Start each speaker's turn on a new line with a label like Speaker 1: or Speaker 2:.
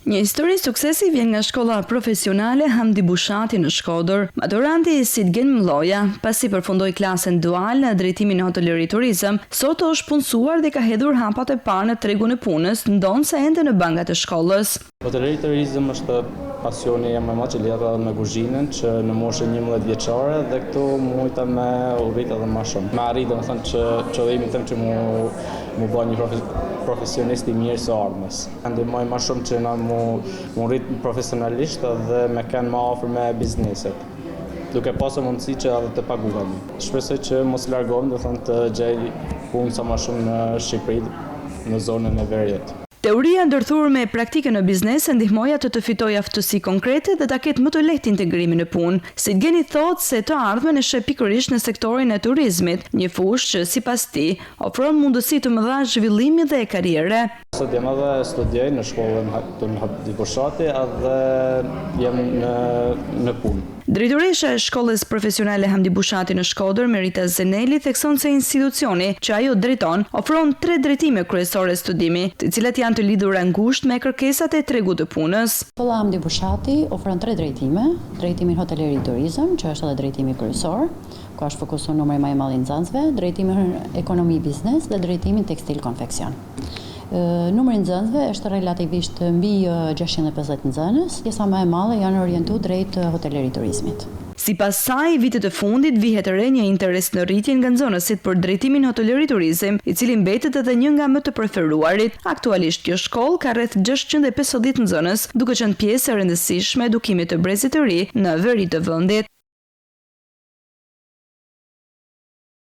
Speaker 1: Një histori suksesi vjen nga shkolla profesionale Hamdi Bushati në Shkodër. Maturanti Sidgen Mlloja, pasi përfundoi klasën dual në drejtimin e hotelëri turizëm, sot është punësuar dhe ka hedhur hapat e parë në tregun e punës, ndonse ende në bankat e shkollës.
Speaker 2: Hotelëri turizëm është pasioni jam më madh që lidhet me kuzhinën, që në moshën 11 vjeçare dhe këtu mujta me urrit edhe më shumë. Me arrit domethënë që qëllimi tim që mu bëj një profesionist i mirë së ardhmes. Ndihmoj më shumë që na mu rrit profesionalisht dhe me kanë më afër me bizneset, duke pasur mundësi që edhe të paguhem. Shpresoj që mos largohem, do thënë të gjej punë sa më shumë në Shqipëri, në zonën e Veriut.
Speaker 1: Teoria ndërthurur me praktike në biznes e ndihmoi atë të fitojë aftësi konkrete dhe ta ketë më të lehtë integrimin në punë. Sidgeni thotë se të ardhmen e sheh pikërisht në sektorin e turizmit, një fushë që sipas tij ofron mundësi të mëdha zhvillimi dhe karriere.
Speaker 2: Sot jam edhe studioj në shkollën Hamdi Bushati dhe jam në punë.
Speaker 1: Drejtoresha e shkollës profesionale Hamdi Bushati në Shkodër, Merita Zeneli, thekson se institucioni që ajo drejton ofron 3 drejtime kryesore studimi, të cilat janë të lidhura ngushtë me kërkesat e tregut të punës.
Speaker 3: Shkolla Hamdi Bushati ofron 3 drejtime: drejtimin hoteleri turizëm, që është edhe drejtimi kryesor, ku është fokusuar numri më i madh i nxënësve, drejtimin ekonomi biznes dhe drejtimin tekstil konfeksion. Numri i nxënësve është relativisht mbi 650 nxënës, pjesa më e madhe janë orientuar drejt hoteleri turizmit.
Speaker 1: Sipas saj, vitet e fundit vihet re një interes në rritje nga nxënësit për drejtimin hoteleri turizëm, i cili mbetet edhe një nga më të preferuarit. Aktualisht kjo shkollë ka rreth 650 nxënës, duke qenë pjesë e rëndësishme e edukimit të brezit të ri në veri të vendit.